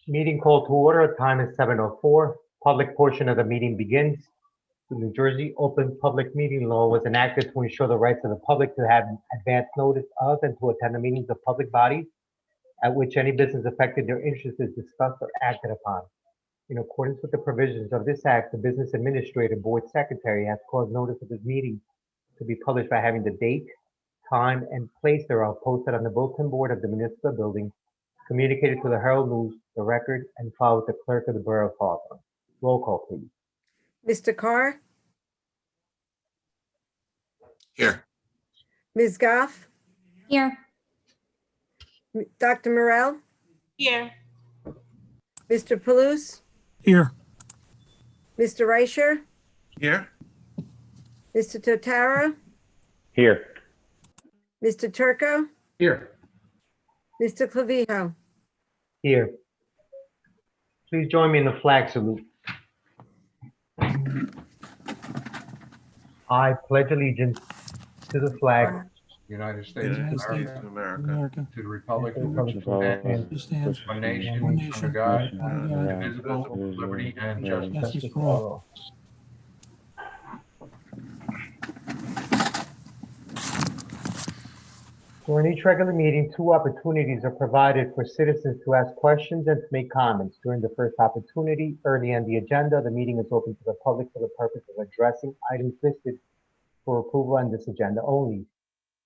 Meeting called to order. Time is 7:04. Public portion of the meeting begins. The New Jersey Open Public Meeting Law was enacted to ensure the rights of the public to have advance notice of and to attend the meetings of public bodies at which any business affected their interest is discussed or acted upon. In accordance with the provisions of this act, the Business Administrator Board Secretary has caused notice of this meeting to be published by having the date, time, and place thereof posted on the bulletin board of the municipal building, communicated to the Herald News, the Record, and filed with the clerk of the Borough of Hawthorne. Roll call, please. Mr. Carr, Here. Ms. Goff, Here. Dr. Morell, Here. Mr. Palouse, Here. Mr. Reicher, Here. Mr. Totaro, Here. Mr. Turco, Here. Mr. Clavijo. Here. Please join me in the flag salute. I pledge allegiance to the flag United States United of States America, of America. America. to the republic for Republic which it for which stands, It stands one nation, one under nation, God, under God, indivisible, with liberty and justice. justice for all. During each regular meeting, two opportunities are provided for citizens to ask questions and to make comments. During the first opportunity, early in the agenda, the meeting is open to the public for the purpose of addressing items listed for approval on this agenda only.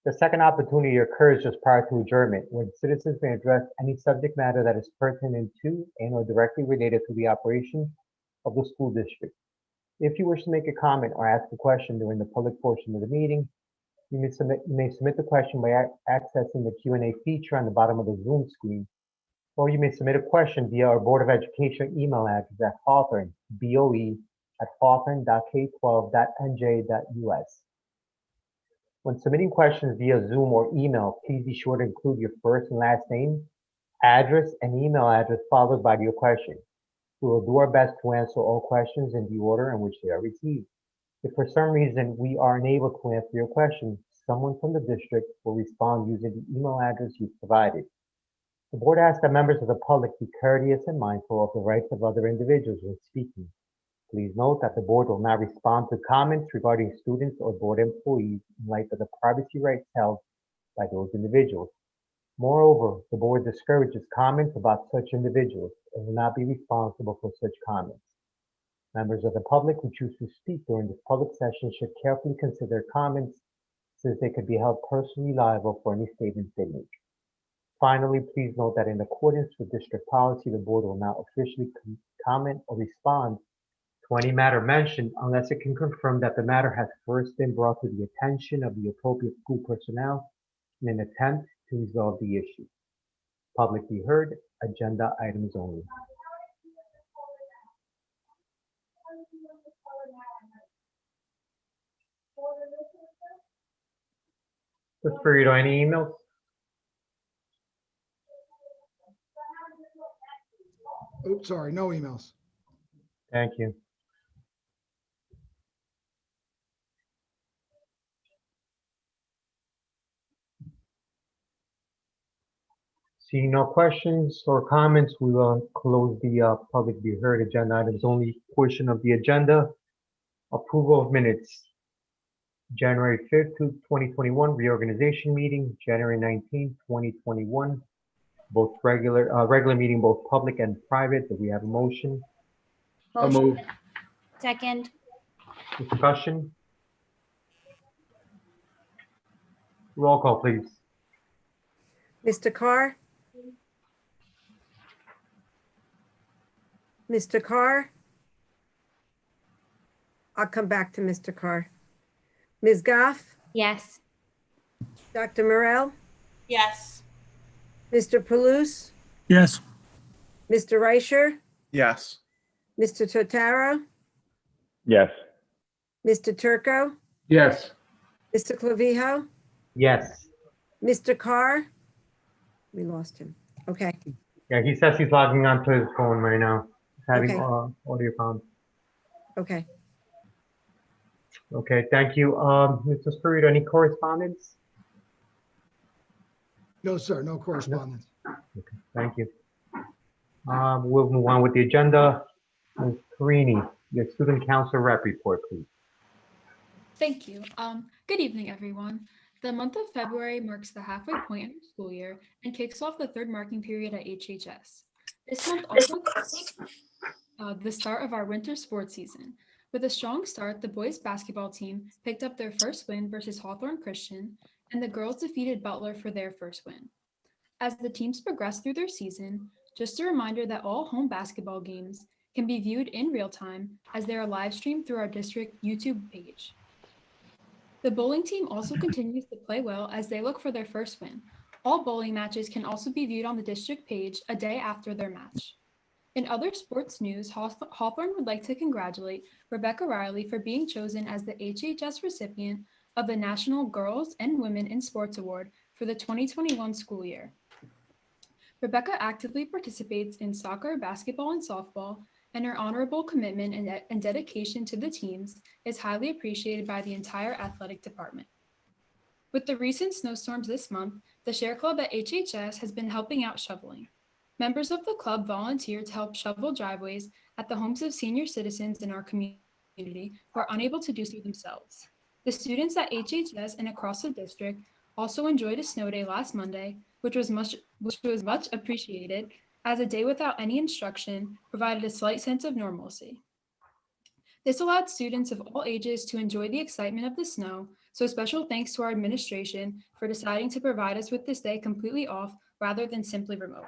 The second opportunity occurs just prior to adjournment, when citizens may address any subject matter that is pertinent to and or directly related to the operation of the school district. If you wish to make a comment or ask a question during the public portion of the meeting, you may submit the question by accessing the Q&A feature on the bottom of the Zoom screen, or you may submit a question via our Board of Education email address at Hawthorne, BOE@hawthorne.k12.nj.us. When submitting questions via Zoom or email, please be sure to include your first and last name, address, and email address followed by your question. We will do our best to answer all questions in the order in which they are received. If for some reason we are unable to answer your question, someone from the district will respond using the email address you provided. The board asks that members of the public be courteous and mindful of the rights of other individuals when speaking. Please note that the board will not respond to comments regarding students or board employees in light of the privacy rights held by those individuals. Moreover, the board discourages comments about such individuals and will not be responsible for such comments. Members of the public who choose to speak during this public session should carefully consider comments, since they could be held personally liable for any statements they make. Finally, please note that in accordance with district policy, the board will not officially comment or respond to any matter mentioned unless it can confirm that the matter has first been brought to the attention of the appropriate school personnel in an attempt to resolve the issue. Public be heard, agenda items only. Mr. Ferrito, any emails? Oops, sorry, no emails. Thank you. Seeing no questions or comments, we will close the public be heard agenda items only portion of the agenda. Approval of minutes. January 5th, 2021, reorganization meeting, January 19th, 2021. Both regular meeting, both public and private. Do we have a motion? Motion. Second. Discussion? Roll call, please. Mr. Carr, Mr. Carr. I'll come back to Mr. Carr. Ms. Goff, Yes. Dr. Morell, Yes. Mr. Palouse, Yes. Mr. Reicher, Yes. Mr. Totaro, Yes. Mr. Turco, Yes. Mr. Clavijo, Yes. Mr. Carr. We lost him. Okay, Yeah, he says he's logging onto his phone right now. He's having Okay. audio problems. okay. Okay, thank you. Mr. Spirito, any correspondence? No, sir, no correspondence. Okay, thank you. We'll move on with the agenda. Ms. Carini, your student council rep report, please. Thank you. Good evening, everyone. The month of February marks the halfway point in the school year and kicks off the third marking period at HHS. This month also the start of our winter sports season. With a strong start, the boys basketball team picked up their first win versus Hawthorne Christian, and the girls defeated Butler for their first win. As the teams progress through their season, just a reminder that all home basketball games can be viewed in real time as they are live streamed through our district YouTube page. The bowling team also continues to play well as they look for their first win. All bowling matches can also be viewed on the district page a day after their match. In other sports news, Hawthorne would like to congratulate Rebecca Riley for being chosen as the HHS recipient of the National Girls and Women in Sports Award for the 2021 school year. Rebecca actively participates in soccer, basketball, and softball, and her honorable commitment and dedication to the teams is highly appreciated by the entire athletic department. With the recent snowstorms this month, the Share Club at HHS has been helping out shoveling. Members of the club volunteer to help shovel driveways at the homes of senior citizens in our community who are unable to do so themselves. The students at HHS and across the district also enjoyed a snow day last Monday, which was much appreciated, as a day without any instruction provided a slight sense of normalcy. This allowed students of all ages to enjoy the excitement of the snow, so special thanks to our administration for deciding to provide us with this day completely off rather than simply remote.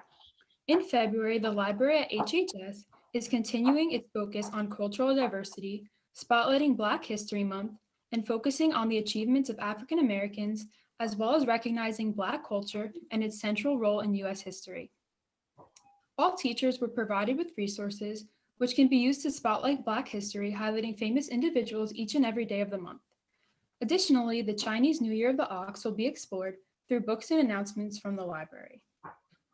In February, the library at HHS is continuing its focus on cultural diversity, spotlighting Black History Month, and focusing on the achievements of African Americans, as well as recognizing Black culture and its central role in U.S. history. All teachers were provided with resources which can be used to spotlight Black history, highlighting famous individuals each and every day of the month. Additionally, the Chinese New Year of the Ox will be explored through books and announcements from the library.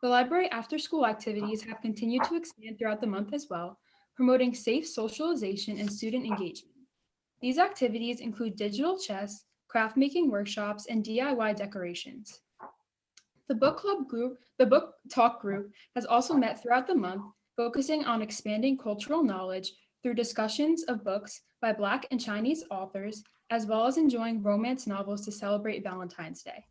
The library after-school activities have continued to expand throughout the month as well, promoting safe socialization and student engagement. These activities include digital chess, craft-making workshops, and DIY decorations. The book talk group has also met throughout the month, focusing on expanding cultural knowledge through discussions of books by Black and Chinese authors, as well as enjoying romance novels to celebrate Valentine's Day.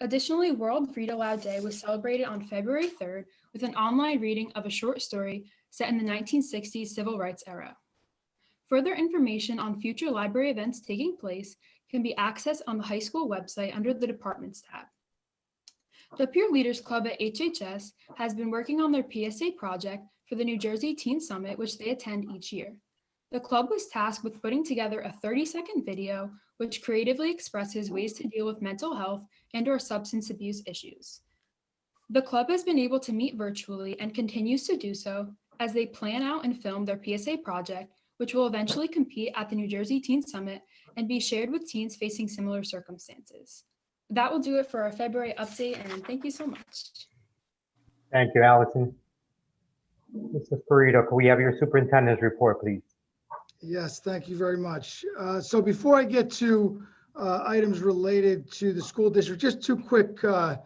Additionally, World Read Aloud Day was celebrated on February 3rd with an online reading of a short story set in the 1960s civil rights era. Further information on future library events taking place can be accessed on the high school website under the Departments tab. The Peer Leaders Club at HHS has been working on their PSA project for the New Jersey Teen Summit, which they attend each year. The club was tasked with putting together a 30-second video which creatively expresses ways to deal with mental health and/or substance abuse issues. The club has been able to meet virtually and continues to do so as they plan out and film their PSA project, which will eventually compete at the New Jersey Teen Summit and be shared with teens facing similar circumstances. That will do it for our February update, and thank you so much. Thank you, Allison. Mrs. Perito, can we have your superintendent's report, please? Yes, thank you very much. So before I get to items related to the school district, just two quick, I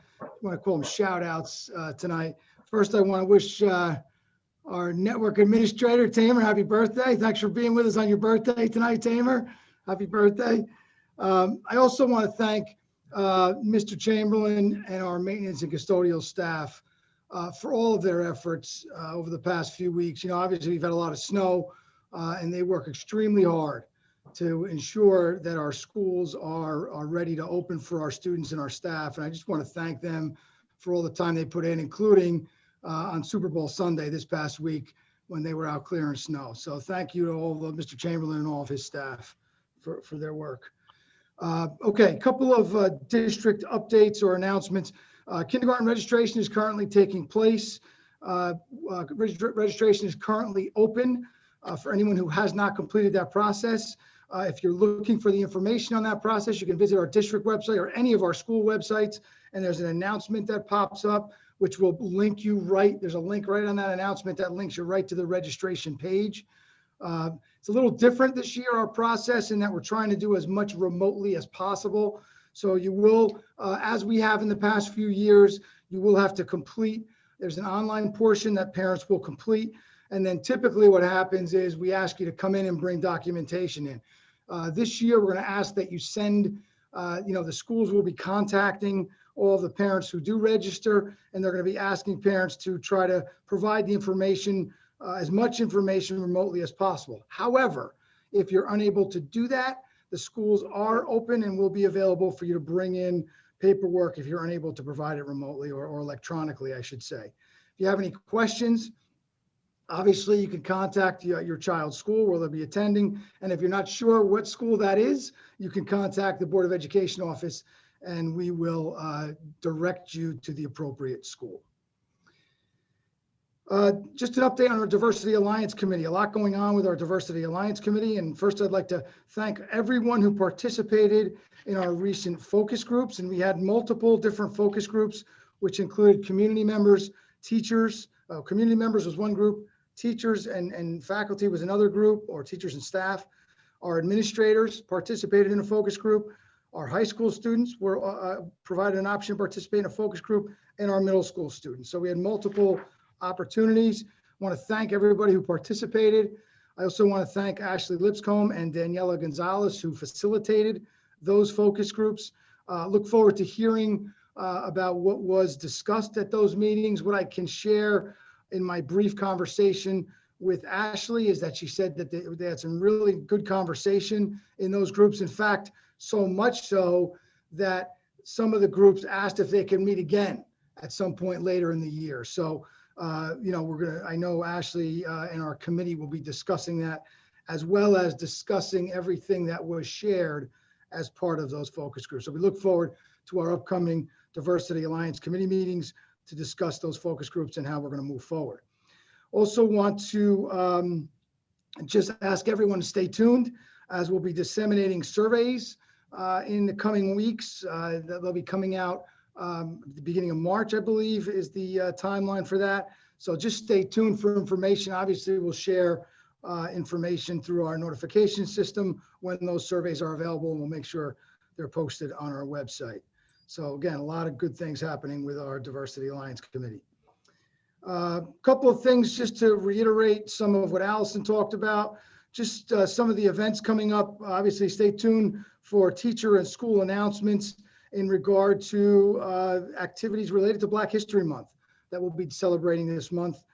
want to call them shout outs tonight. First, I want to wish our network administrator, Tamer, happy birthday. Thanks for being with us on your birthday tonight, Tamer. Happy birthday. I also want to thank Mr. Chamberlain and our maintenance and custodial staff for all of their efforts over the past few weeks. You know, obviously we've had a lot of snow and they work extremely hard to ensure that our schools are ready to open for our students and our staff. And I just want to thank them for all the time they put in, including on Super Bowl Sunday this past week when they were out clearing snow. So thank you to all of Mr. Chamberlain and all of his staff for their work. Okay, a couple of district updates or announcements. Kindergarten registration is currently taking place. Registration is currently open for anyone who has not completed that process. If you're looking for the information on that process, you can visit our district website or any of our school websites, and there's an announcement that pops up, which will link you right. There's a link right on that announcement that links you right to the registration page. It's a little different this year, our process, in that we're trying to do as much remotely as possible. So you will, as we have in the past few years, you will have to complete There's an online portion that parents will complete. And then typically what happens is we ask you to come in and bring documentation in. This year, we're going to ask that you send, the schools will be contacting all the parents who do register, and they're going to be asking parents to try to provide the information, as much information remotely as possible. However, if you're unable to do that, the schools are open and will be available for you to bring in paperwork if you're unable to provide it remotely or electronically, I should say. If you have any questions, obviously you can contact your child's school where they'll be attending. And if you're not sure what school that is, you can contact the Board of Education office and we will direct you to the appropriate school. Just an update on our Diversity Alliance Committee. A lot going on with our Diversity Alliance Committee. And first, I'd like to thank everyone who participated in our recent focus groups. And we had multiple different focus groups, which included community members, teachers. Community members was one group, teachers and faculty was another group, or teachers and staff. Our administrators participated in a focus group. Our high school students were provided an option to participate in a focus group, and our middle school students. So we had multiple opportunities. I want to thank everybody who participated. I also want to thank Ashley Lipscomb and Daniela Gonzalez who facilitated those focus groups. Look forward to hearing about what was discussed at those meetings. What I can share in my brief conversation with Ashley is that she said that they had some really good conversation in those groups. In fact, so much so that some of the groups asked if they could meet again at some point later in the year. So, I know Ashley and our committee will be discussing that, as well as discussing everything that was shared as part of those focus groups. So we look forward to our upcoming Diversity Alliance Committee meetings to discuss those focus groups and how we're going to move forward. Also want to just ask everyone to stay tuned as we'll be disseminating surveys in the coming weeks. They'll be coming out the beginning of March, I believe, is the timeline for that. So just stay tuned for information. Obviously, we'll share information through our notification system when those surveys are available, and we'll make sure they're posted on our website. So again, a lot of good things happening with our Diversity Alliance Committee. A couple of things just to reiterate some of what Allison talked about. Just some of the events coming up. Obviously, stay tuned for teacher and school announcements in regard to activities related to Black History Month that we'll be celebrating this month.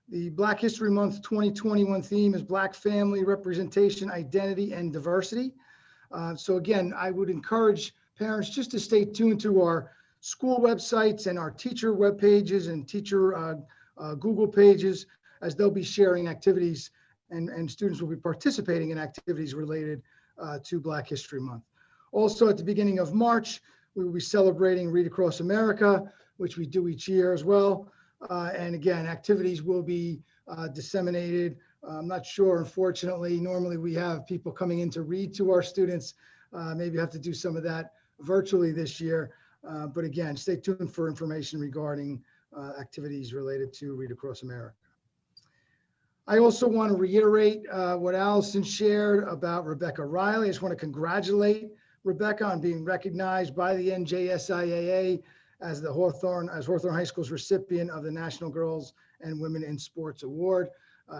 The Black History Month 2021 theme is Black Family Representation, Identity, and Diversity. So again, I would encourage parents just to stay tuned to our school websites and our teacher web pages and teacher Google pages, as they'll be sharing activities and students will be participating in activities related to Black History Month. Also, at the beginning of March, we will be celebrating Read Across America, which we do each year as well. And again, activities will be disseminated. I'm not sure, unfortunately, normally we have people coming in to read to our students. Maybe have to do some of that virtually this year. But again, stay tuned for information regarding activities related to Read Across America. I also want to reiterate what Allison shared about Rebecca Riley. I just want to congratulate Rebecca on being recognized by the NJSIAA as Hawthorne High School's recipient of the National Girls and Women in Sports Award.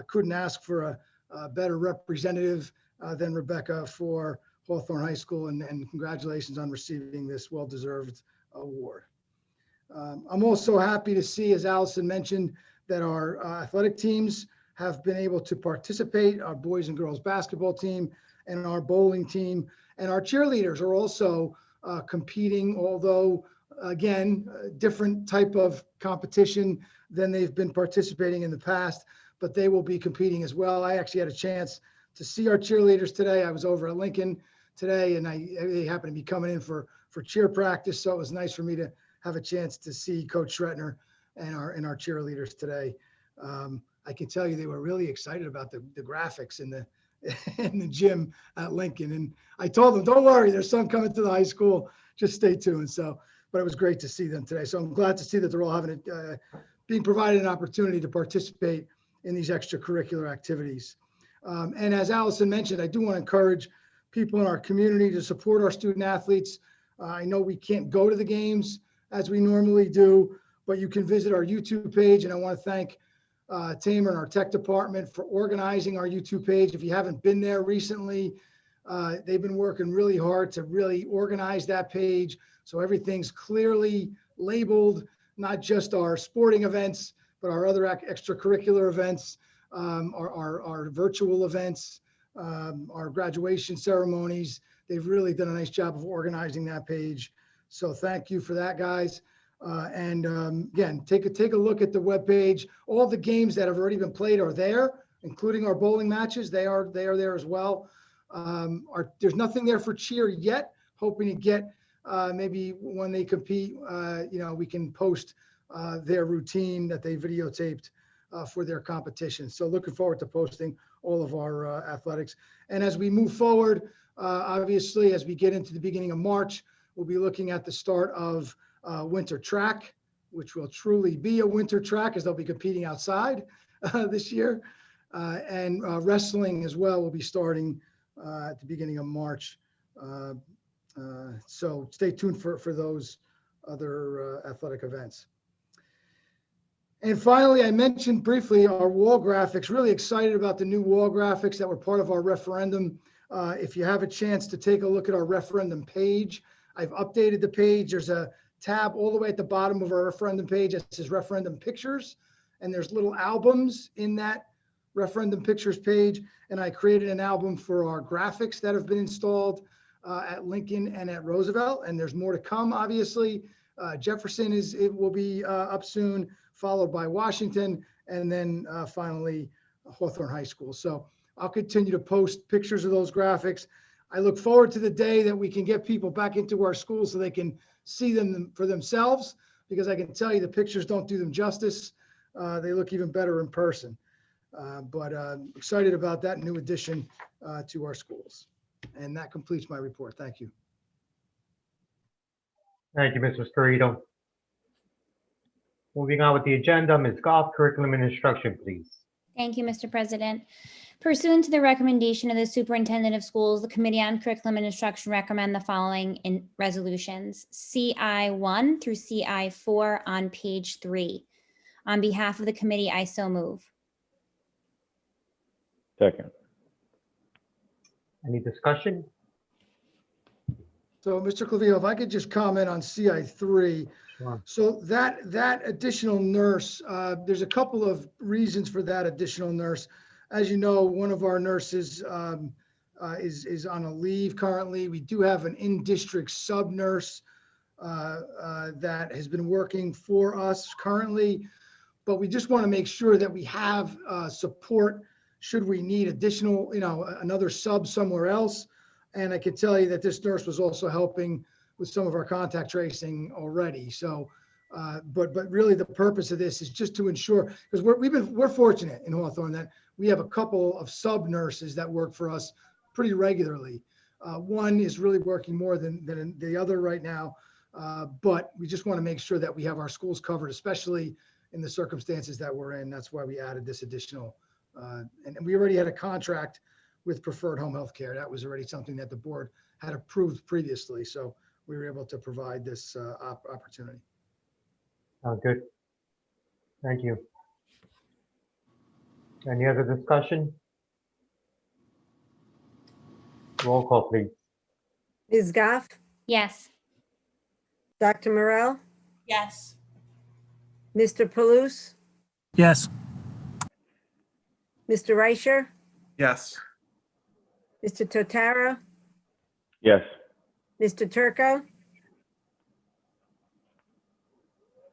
Couldn't ask for a better representative than Rebecca for Hawthorne High School, and congratulations on receiving this well-deserved award. I'm also happy to see, as Allison mentioned, that our athletic teams have been able to participate, our boys and girls basketball team and our bowling team, and our cheerleaders are also competing, although again, different type of competition than they've been participating in the past, but they will be competing as well. I actually had a chance to see our cheerleaders today. I was over at Lincoln today, and they happened to be coming in for cheer practice, so it was nice for me to have a chance to see Coach Schretner and our cheerleaders today. I can tell you they were really excited about the graphics in the gym at Lincoln, and I told them, don't worry, there's some coming to the high school, just stay tuned. So, but it was great to see them today. So I'm glad to see that they're all having being provided an opportunity to participate in these extracurricular activities. And as Allison mentioned, I do want to encourage people in our community to support our student athletes. I know we can't go to the games as we normally do, but you can visit our YouTube page. And I want to thank Tamer and our tech department for organizing our YouTube page. If you haven't been there recently, they've been working really hard to really organize that page so everything's clearly labeled, not just our sporting events, but our other extracurricular events, our virtual events, our graduation ceremonies. They've really done a nice job of organizing that page. So thank you for that, guys. Again, take a look at the webpage. All the games that have already been played are there, including our bowling matches. They are there as well. There's nothing there for cheer yet. Hoping to get maybe when they compete, we can post their routine that they videotaped for their competition. So looking forward to posting all of our athletics. And as we move forward, obviously, as we get into the beginning of March, we'll be looking at the start of winter track, which will truly be a winter track as they'll be competing outside this year. And wrestling as well will be starting at the beginning of March. So stay tuned for those other athletic events. And finally, I mentioned briefly our wall graphics. Really excited about the new wall graphics that were part of our referendum. If you have a chance to take a look at our referendum page, I've updated the page. There's a tab all the way at the bottom of our referendum page that says referendum pictures. And there's little albums in that referendum pictures page. And I created an album for our graphics that have been installed at Lincoln and at Roosevelt. And there's more to come, obviously. Jefferson will be up soon, followed by Washington, and then finally Hawthorne High School. So I'll continue to post pictures of those graphics. I look forward to the day that we can get people back into our schools so they can see them for themselves, because I can tell you the pictures don't do them justice. They look even better in person. But excited about that new addition to our schools. And that completes my report. Thank you. Thank you, Mr. Scarito. Moving on with the agenda, Ms. Goff, curriculum and instruction, please. Thank you, Mr. President. Pursuant to the recommendation of the Superintendent of Schools, the Committee on Curriculum and Instruction recommend the following in resolutions: CI 1 through CI 4 on page 3. On behalf of the committee, I so move. Second. Any discussion? So Mr. Clavijo, if I could just comment on CI3. Sure. So that additional nurse, there's a couple of reasons for that additional nurse. As you know, one of our nurses is on a leave currently. We do have an in-district sub-nurse that has been working for us currently, but we just want to make sure that we have support should we need additional, another sub somewhere else. And I can tell you that this nurse was also helping with some of our contact tracing already. So, but really the purpose of this is just to ensure, because we're fortunate in Hawthorne that we have a couple of sub nurses that work for us pretty regularly. One is really working more than the other right now, but we just want to make sure that we have our schools covered, especially in the circumstances that we're in. That's why we added this additional, and we already had a contract with Preferred Home Health Care. That was already something that the board had approved previously. So we were able to provide this opportunity. Good. Thank you. Any other discussion? Roll call, please. Ms. Goff, Yes. Dr. Morell, Yes. Mr. Palouse, yes, Mr. Reicher, Yes. Mr. Totaro, Yes. Mr. Turco,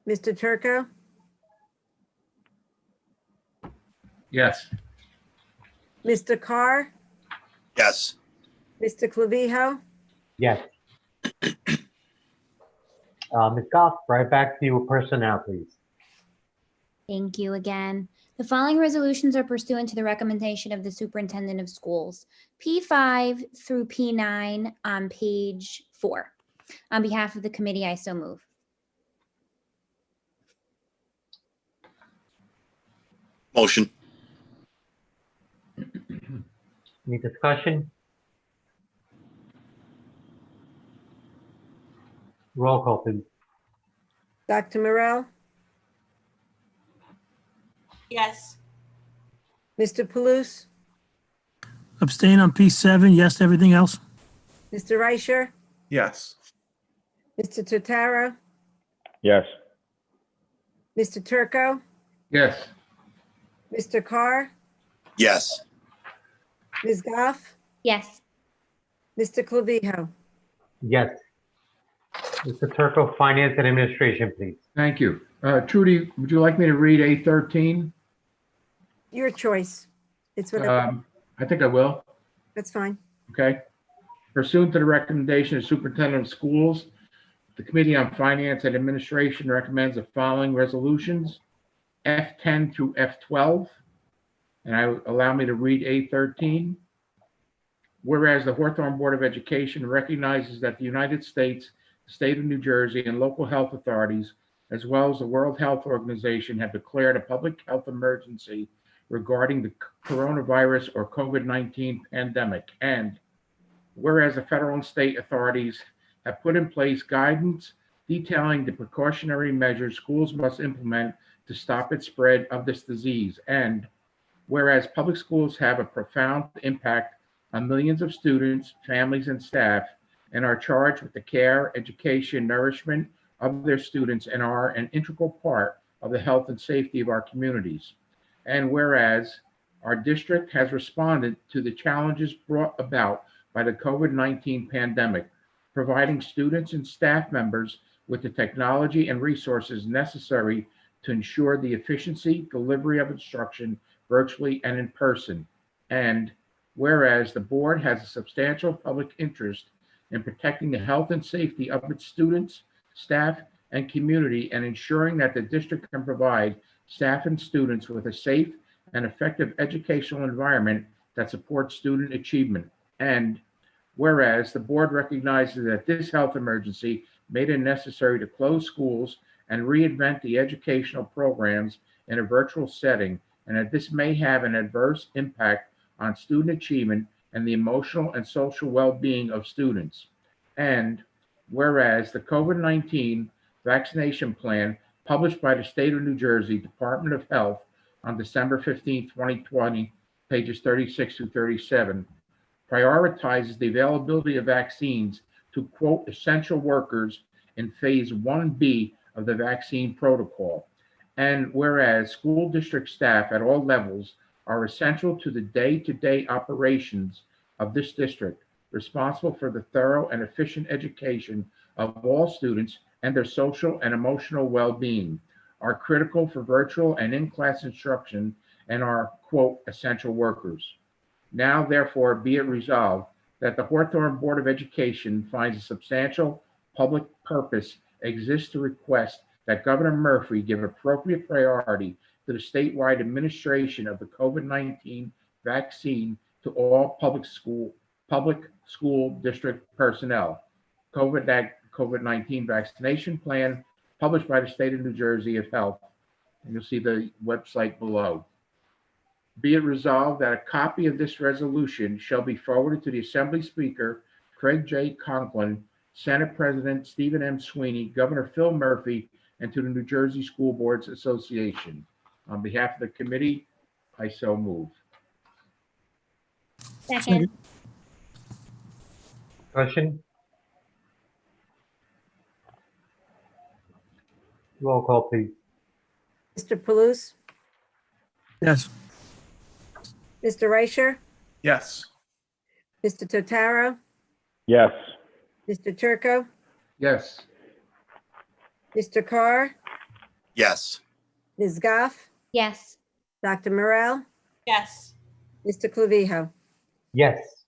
Mr. Turco, Yes. Mr. Carr, Yes. Mr. Clavijo, Yes. Ms. Goff, right back to you with personnel, please. Thank you again. The following resolutions are pursuant to the recommendation of the Superintendent of Schools. P5 through P9 on page 4. On behalf of the committee, I so move. Motion. Any discussion? Roll call, please. Dr. Morell, Yes. Mr. Paluso, Abstain on P7, yes to everything else. Mr. Reicher, Yes. Mr. Totaro, Yes. Mr. Turco, Yes. Mr. Carr, Yes. Ms. Goff, Yes. Mr. Clavijo. Yes. Mr. Turco, Finance and Administration, please. Thank you. Trudy, would you like me to read A13? Your choice. It's whatever. I think I will. That's fine. Okay. Pursuant to the recommendation of Superintendent of Schools, the Committee on Finance and Administration recommends the following resolutions, F10 through F12. And allow me to read A13. Whereas the Hawthorne Board of Education recognizes that the United States, the state of New Jersey, and local health authorities, as well as the World Health Organization, have declared a public health emergency regarding the coronavirus or COVID-19 pandemic. And whereas the federal and state authorities have put in place guidance detailing the precautionary measures schools must implement to stop its spread of this disease. And whereas public schools have a profound impact on millions of students, families, and staff, and are charged with the care, education, nourishment of their students, and are an integral part of the health and safety of our communities. And whereas our district has responded to the challenges brought about by the COVID-19 pandemic, providing students and staff members with the technology and resources necessary to ensure the efficiency, delivery of instruction virtually and in person. And whereas the board has a substantial public interest in protecting the health and safety of its students, staff, and community, and ensuring that the district can provide staff and students with a safe and effective educational environment that supports student achievement. And whereas the board recognizes that this health emergency made it necessary to close schools and reinvent the educational programs in a virtual setting, and that this may have an adverse impact on student achievement and the emotional and social well-being of students. And whereas the COVID-19 vaccination plan published by the state of New Jersey Department of Health on December 15, 2020, pages 36 through 37, prioritizes the availability of vaccines to, quote, essential workers in phase 1B of the vaccine protocol. And whereas school district staff at all levels are essential to the day-to-day operations of this district, responsible for the thorough and efficient education of all students and their social and emotional well-being, are critical for virtual and in-class instruction, and are, quote, essential workers. Now, therefore, be it resolved that the Hawthorne Board of Education finds a substantial public purpose exists to request that Governor Murphy give appropriate priority to the statewide administration of the COVID-19 vaccine to all public school district personnel. COVID-19 vaccination plan published by the state of New Jersey of Health. And you'll see the website below. Be it resolved that a copy of this resolution shall be forwarded to the Assembly Speaker, Craig J. Conklin, Senate President Stephen M. Sweeney, Governor Phil Murphy, and to the New Jersey School Boards Association. On behalf of the committee, I so move. Second. Discussion? Roll call, please. Mr. Paluso, Yes. Mr. Reicher, Yes. Mr. Totaro, Yes. Mr. Turco, Yes. Mr. Carr, Yes. Ms. Goff, Yes. Dr. Morel, Yes. Mr. Clavijo. Yes.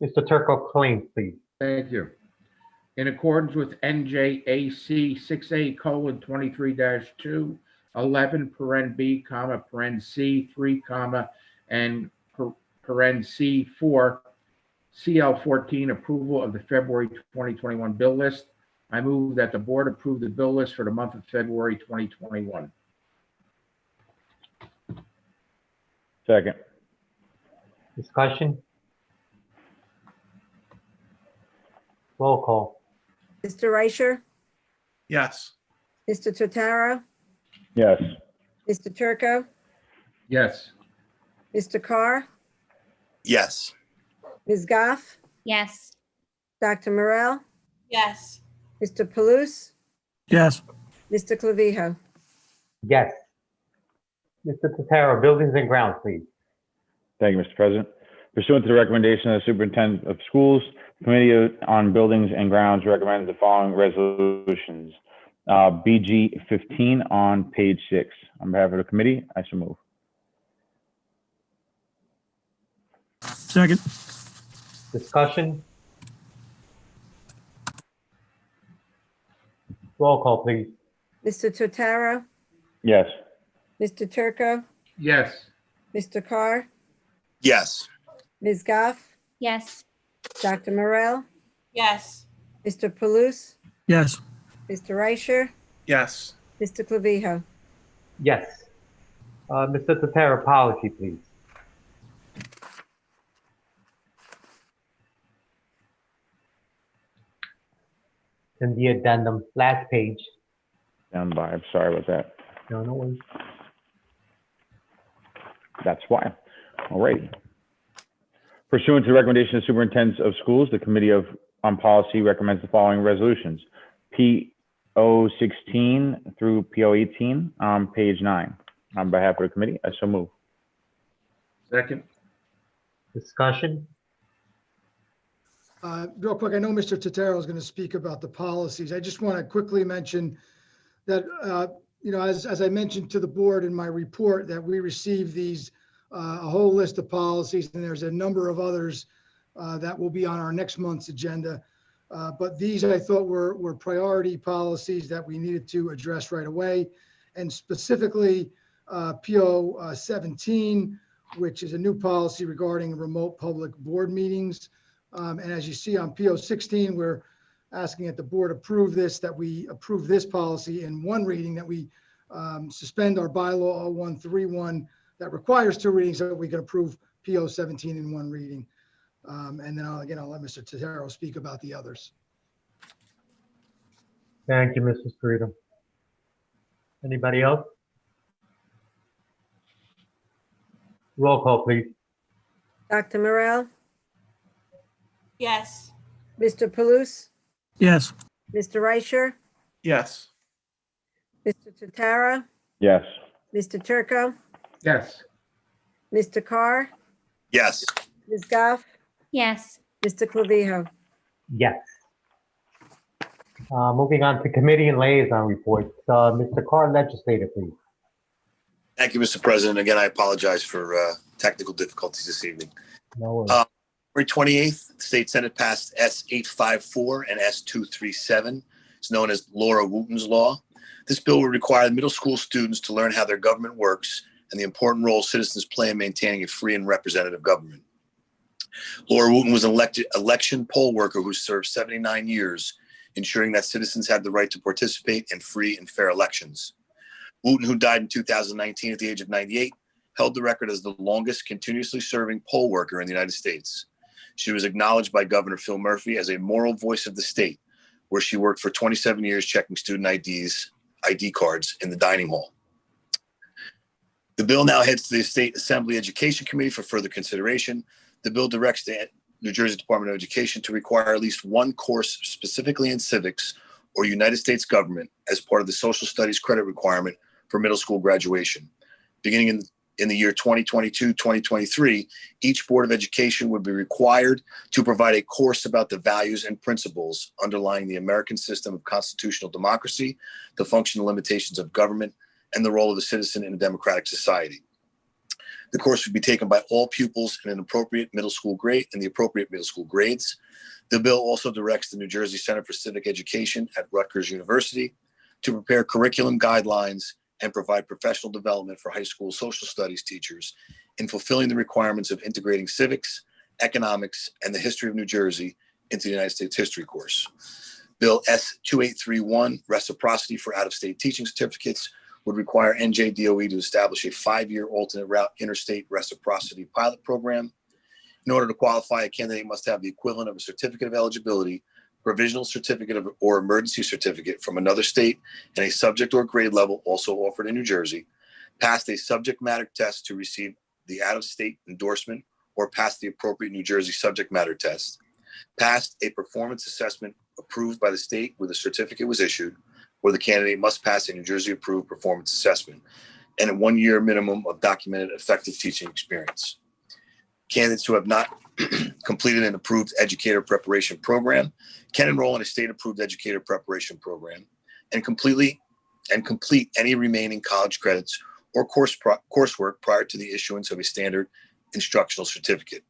Mr. Turco, claims, please. Thank you. In accordance with NJAC 6A:23-2, 11, paren B, comma, paren C, 3, comma, and paren C, 4, CL 14, approval of the February 2021 bill list. I move that the board approve the bill list for the month of February 2021. Second. Discussion? Roll call. Mr. Reicher, Yes. Mr. Totaro, Yes. Mr. Turco, Yes. Mr. Carr, Yes. Ms. Goff, Yes. Dr. Morel, Yes. Mr. Palouche, yes, Mr. Clavijo. Yes. Mr. Tataro, Buildings and Grounds, please. Thank you, Mr. President. Pursuant to the recommendation of the Superintendent of Schools, the Committee on Buildings and Grounds recommends the following resolutions. BG 15 on page 6. On behalf of the committee, I so move. second, Discussion? Roll call, please. Mr. Totaro, Yes. Mr. Turco, Yes. Mr. Carr, Yes. Ms. Goff, Yes. Dr. Morel, Yes. Mr. Palouche, yes, Mr. Reicher, Yes. Mr. Clavijo. Yes. Mr. Tataro, policy, please. In the addendum, last page. Stand by. I'm sorry about that. No, no worries. That's why. All right. Pursuant to the recommendation of superintendents of schools, the Committee on Policy recommends the following resolutions. PO 16 through PO 18 on page 9. On behalf of the committee, I so move. Second. Discussion? Real quick, I know Mr. Tataro is going to speak about the policies. I just want to quickly mention that, as I mentioned to the board in my report, that we received these, a whole list of policies, and there's a number of others that will be on our next month's agenda. But these I thought were priority policies that we needed to address right away. And specifically, PO 17, which is a new policy regarding remote public board meetings. And as you see on PO 16, we're asking that the board approve this, that we approve this policy in one reading, that we suspend our bylaw 0131 that requires 2 readings so that we can approve PO 17 in one reading. And then I'll let Mr. Tataro speak about the others. Thank you, Mrs. Freedom. Anybody else? Roll call, please. Dr. Morel, Yes. Mr. Palouche, yes, Mr. Reicher, Yes. Mr. Totaro, Yes. Mr. Turco, Yes. Mr. Carr, Yes. Ms. Goff, Yes. Mr. Clavijo. Yes. Moving on to committee and liaison reports. Mr. Carr, legislator, please. Thank you, Mr. President. Again, I apologize for technical difficulties this evening. No worries. February 28th, the State Senate passed S-854 and S-237. It's known as Laura Wooten's Law. This bill would require middle school students to learn how their government works and the important role citizens play in maintaining a free and representative government. Laura Wooten was an election poll worker who served 79 years, ensuring that citizens had the right to participate in free and fair elections. Wooten, who died in 2019 at the age of 98, held the record as the longest continuously serving poll worker in the United States. She was acknowledged by Governor Phil Murphy as a moral voice of the state, where she worked for 27 years checking student ID cards in the dining hall. The bill now heads to the State Assembly Education Committee for further consideration. The bill directs the New Jersey Department of Education to require at least one course specifically in civics or United States government as part of the social studies credit requirement for middle school graduation. Beginning in the year 2022-2023, each Board of Education would be required to provide a course about the values and principles underlying the American system of constitutional democracy, the function and limitations of government, and the role of the citizen in a democratic society. The course would be taken by all pupils in an appropriate middle school grade and the appropriate middle school grades. The bill also directs the New Jersey Center for Civic Education at Rutgers University to prepare curriculum guidelines and provide professional development for high school social studies teachers in fulfilling the requirements of integrating civics, economics, and the history of New Jersey into the United States history course. Bill S-2831, reciprocity for out-of-state teaching certificates, would require NJDOE to establish a 5-year alternate route interstate reciprocity pilot program. In order to qualify, a candidate must have the equivalent of a certificate of eligibility, provisional certificate or emergency certificate from another state and a subject or grade level also offered in New Jersey. passed a subject matter test to receive the out-of-state endorsement or passed the appropriate New Jersey subject matter test, passed a performance assessment approved by the state where the certificate was issued, where the candidate must pass a New Jersey approved performance assessment, and a 1-year minimum of documented effective teaching experience. Candidates who have not completed an approved educator preparation program can enroll in a state-approved educator preparation program and complete any remaining college credits or coursework prior to the issuance of a standard instructional certificate.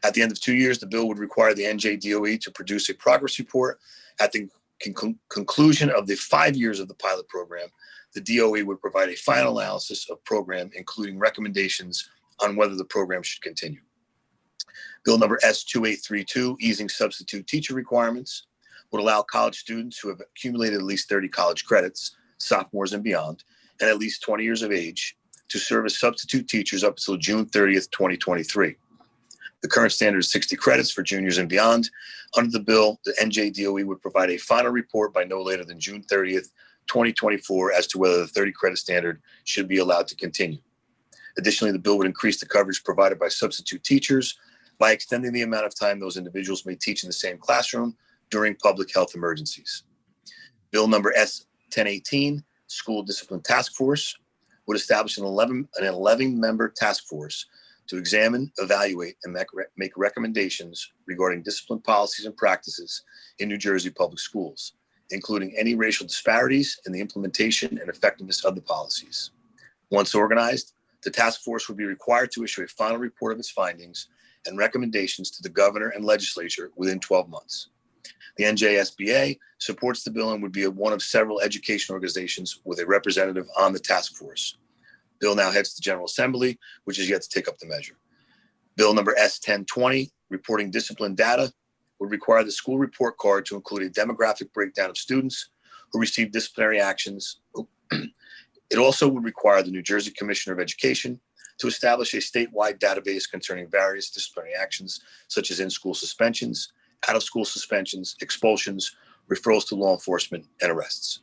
At the end of 2 years, the bill would require the NJDOE to produce a progress report. At the conclusion of the 5 years of the pilot program, the DOE would provide a final analysis of program, including recommendations on whether the program should continue. Bill number S2832, easing substitute teacher requirements, would allow college students who have accumulated at least 30 college credits, sophomores and beyond, and at least 20 years of age to serve as substitute teachers up until June 30th, 2023. The current standard is 60 credits for juniors and beyond. Under the bill, the NJDOE would provide a final report by no later than June 30th, 2024 as to whether the 30 credit standard should be allowed to continue. Additionally, the bill would increase the coverage provided by substitute teachers by extending the amount of time those individuals may teach in the same classroom during public health emergencies. Bill number S1018, School Discipline Task Force, would establish an 11-member task force to examine, evaluate, and make recommendations regarding discipline policies and practices in New Jersey public schools, including any racial disparities in the implementation and effectiveness of the policies. Once organized, the task force would be required to issue a final report of its findings and recommendations to the governor and legislature within 12 months. The NJSBA supports the bill and would be one of several education organizations with a representative on the task force. Bill now heads to General Assembly, which is yet to take up the measure. Bill number S1020, reporting discipline data, would require the school report card to include a demographic breakdown of students who receive disciplinary actions. It also would require the New Jersey Commissioner of Education to establish a statewide database concerning various disciplinary actions, such as in-school suspensions, out-of-school suspensions, expulsions, referrals to law enforcement, and arrests.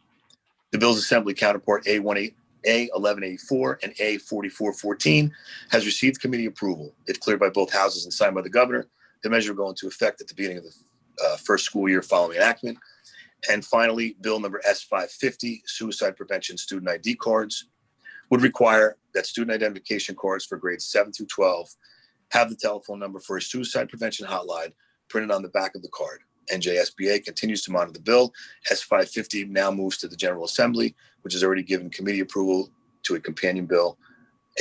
The bill's assembly counterpart A1184 and A4414 has received committee approval. If cleared by both houses and signed by the governor, the measure will go into effect at the beginning of the first school year following enactment. And finally, bill number S550, suicide prevention student ID cards, would require that student identification cards for grades 7 through 12 have the telephone number for a suicide prevention hotline printed on the back of the card. NJSBA continues to monitor the bill. S550 now moves to the General Assembly, which has already given committee approval to a companion bill,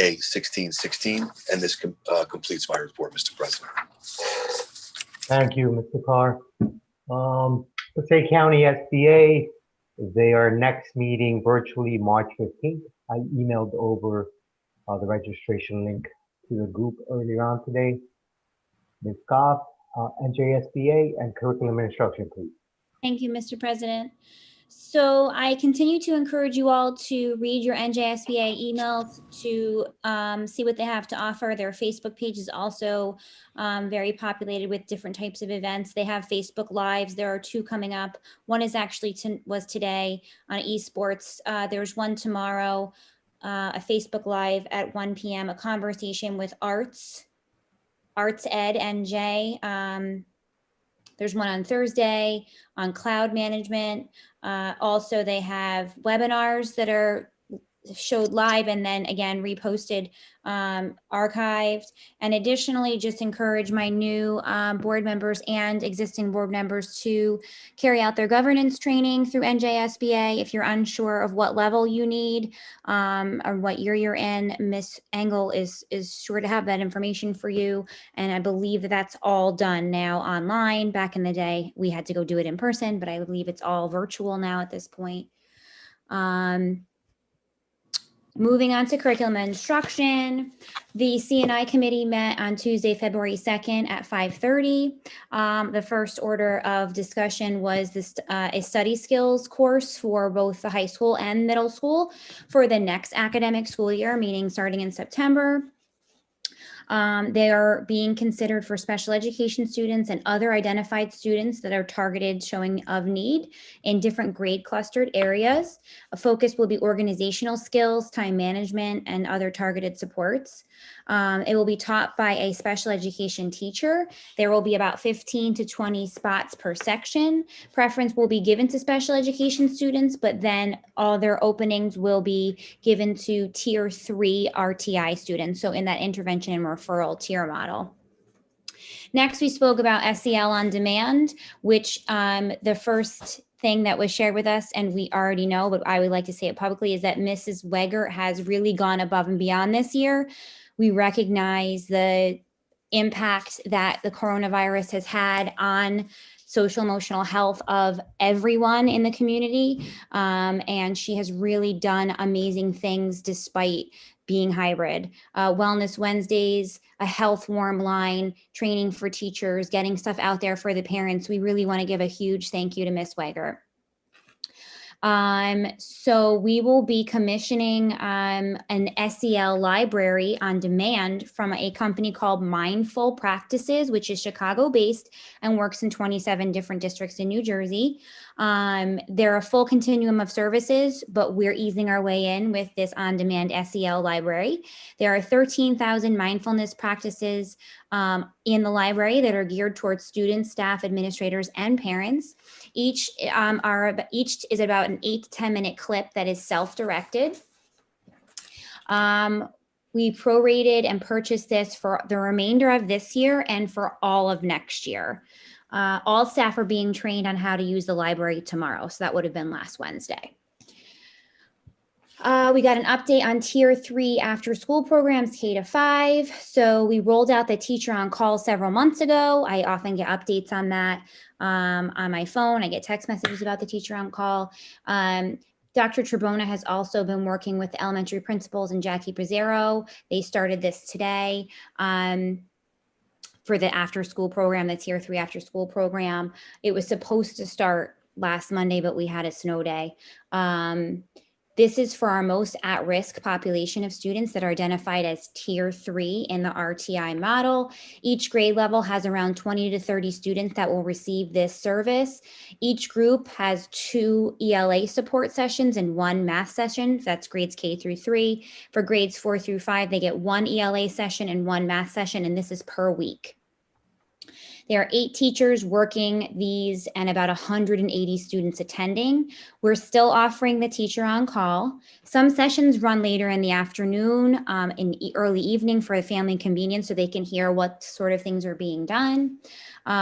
A1616. And this completes my report, Mr. President. Thank you, Mr. Carr. Passaic County SBA, their next meeting virtually March 15th. I emailed over the registration link to the group earlier on today. Ms. Goff, NJSBA and curriculum and instruction, please. Thank you, Mr. President. So I continue to encourage you all to read your NJSBA emails to see what they have to offer. Their Facebook page is also very populated with different types of events. They have Facebook Lives. There are 2 coming up. One is actually was today on esports. There's one tomorrow, a Facebook Live at 1 p.m., a conversation with Arts Ed NJ. There's one on Thursday on cloud management. Also, they have webinars that are showed live and then again reposted, archived. And additionally, just encourage my new board members and existing board members to carry out their governance training through NJSBA. If you're unsure of what level you need or what year you're in, Ms. Engel is sure to have that information for you. And I believe that that's all done now online. Back in the day, we had to go do it in person, but I believe it's all virtual now at this point. Moving on to curriculum and instruction, the CNI committee met on Tuesday, February 2nd at 5:30. The first order of discussion was this a study skills course for both the high school and middle school for the next academic school year, meaning starting in September. They are being considered for special education students and other identified students that are targeted showing of need in different grade clustered areas. A focus will be organizational skills, time management, and other targeted supports. It will be taught by a special education teacher. There will be about 15 to 20 spots per section. Preference will be given to special education students, but then all their openings will be given to tier 3 RTI students. So in that intervention and referral tier model. Next, we spoke about SEL on demand, which the first thing that was shared with us, and we already know, but I would like to say it publicly, is that Mrs. Weger has really gone above and beyond this year. We recognize the impact that the coronavirus has had on social emotional health of everyone in the community. And she has really done amazing things despite being hybrid. Wellness Wednesdays, a health warm line, training for teachers, getting stuff out there for the parents. We really want to give a huge thank you to Miss Weger. So we will be commissioning an SEL library on demand from a company called Mindful Practices, which is Chicago-based and works in 27 different districts in New Jersey. They're a full continuum of services, but we're easing our way in with this on-demand SEL library. There are 13,000 mindfulness practices in the library that are geared towards students, staff, administrators, and parents. Each is about an 8 to 10 minute clip that is self-directed. We prorated and purchased this for the remainder of this year and for all of next year. All staff are being trained on how to use the library tomorrow. So that would have been last Wednesday. We got an update on tier 3 after school programs, K to 5. So we rolled out the teacher on call several months ago. I often get updates on that on my phone. I get text messages about the teacher on call. Dr. Trebona has also been working with the elementary principals and Jackie Brazzero. They started this today for the after school program, the tier 3 after school program. It was supposed to start last Monday, but we had a snow day. This is for our most at-risk population of students that are identified as tier 3 in the RTI model. Each grade level has around 20 to 30 students that will receive this service. Each group has 2 ELA support sessions and 1 math session. That's grades K through 3. For grades 4 through 5, they get 1 ELA session and 1 math session, and this is per week. There are 8 teachers working these and about 180 students attending. We're still offering the teacher on call. Some sessions run later in the afternoon, in early evening for the family convenience so they can hear what sort of things are being done.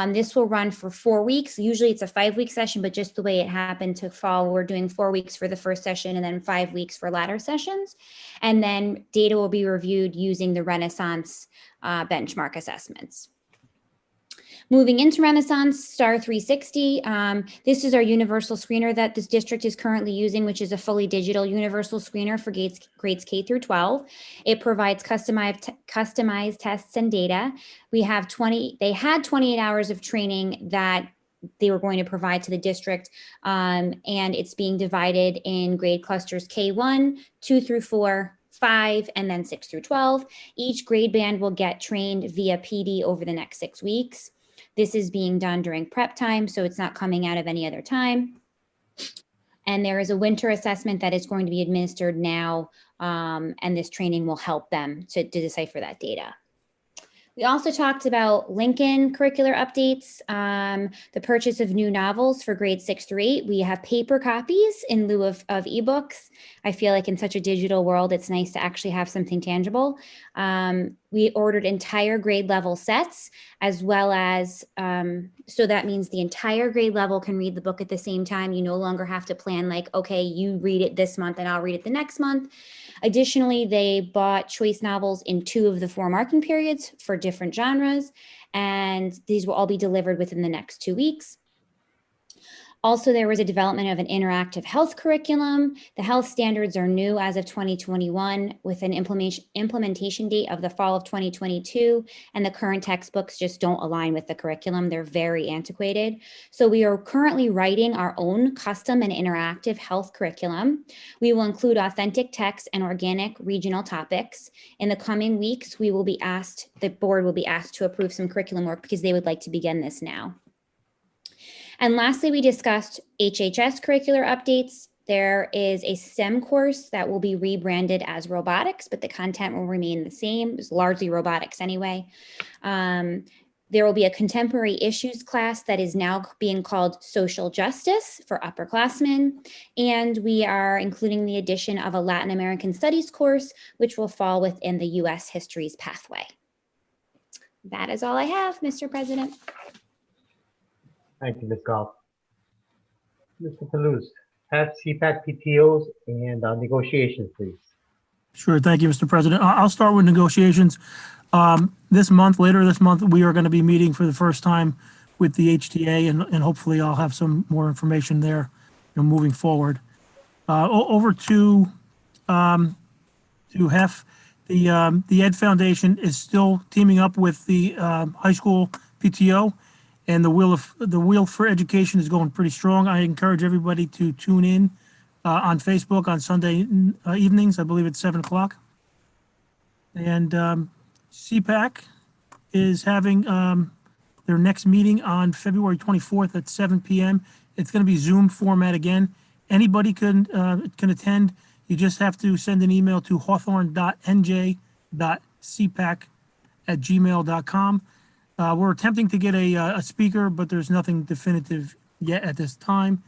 This will run for 4 weeks. Usually it's a 5-week session, but just the way it happened to fall, we're doing 4 weeks for the first session and then 5 weeks for latter sessions. And then data will be reviewed using the Renaissance benchmark assessments. Moving into Renaissance, Star 360. This is our universal screener that this district is currently using, which is a fully digital universal screener for grades K through 12. It provides customized tests and data. They had 28 hours of training that they were going to provide to the district, and it's being divided in grade clusters K1, 2 through 4, 5, and then 6 through 12. Each grade band will get trained via PD over the next 6 weeks. This is being done during prep time, so it's not coming out of any other time. And there is a winter assessment that is going to be administered now, and this training will help them to decipher that data. We also talked about Lincoln curricular updates, the purchase of new novels for grades 6 through 8. We have paper copies in lieu of ebooks. I feel like in such a digital world, it's nice to actually have something tangible. We ordered entire grade level sets, as well as, so that means the entire grade level can read the book at the same time. You no longer have to plan like, okay, you read it this month and I'll read it the next month. Additionally, they bought choice novels in 2 of the 4 marking periods for different genres, and these will all be delivered within the next 2 weeks. Also, there was a development of an interactive health curriculum. The health standards are new as of 2021 with an implementation date of the fall of 2022, and the current textbooks just don't align with the curriculum. They're very antiquated. So we are currently writing our own custom and interactive health curriculum. We will include authentic text and organic regional topics. In the coming weeks, the board will be asked to approve some curriculum work because they would like to begin this now. And lastly, we discussed HHS curricular updates. There is a STEM course that will be rebranded as robotics, but the content will remain the same. It's largely robotics anyway. There will be a contemporary issues class that is now being called social justice for upperclassmen. And we are including the addition of a Latin American studies course, which will fall within the US Histories pathway. That is all I have, Mr. President. Thank you, Ms. Goff. Mr. Toulouse, have CPAC PTOs and negotiations, please. Sure. Thank you, Mr. President. I'll start with negotiations. Later this month, we are going to be meeting for the first time with the HTA, and hopefully I'll have some more information there, moving forward. Over to HEF, the Ed Foundation is still teaming up with the high school PTO, and the Wheel for Education is going pretty strong. I encourage everybody to tune in on Facebook on Sunday evenings. I believe it's 7 o'clock. And CPAC is having their next meeting on February 24th at 7 p.m. It's going to be Zoom format again. Anybody can attend. You just have to send an email to hawthorne.nj.cpac@gmail.com. We're attempting to get a speaker, but there's nothing definitive yet at this time.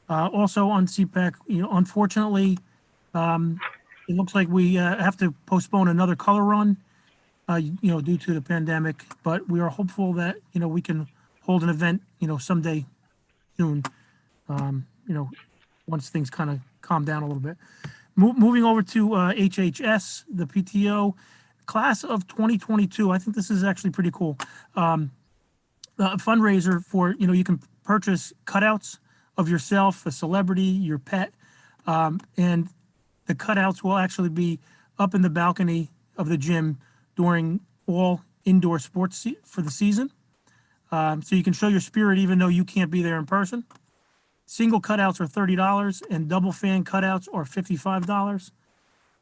Also on CPAC, unfortunately, it looks like we have to postpone another color run, due to the pandemic. But we are hopeful that we can hold an event, someday soon. Once things kind of calm down a little bit. Moving over to HHS, the PTO. Class of 2022, I think this is actually pretty cool. A fundraiser for, you can purchase cutouts of yourself, a celebrity, your pet, and the cutouts will actually be up in the balcony of the gym during all indoor sports for the season. So you can show your spirit even though you can't be there in person. Single cutouts are $30 and double fan cutouts are $55.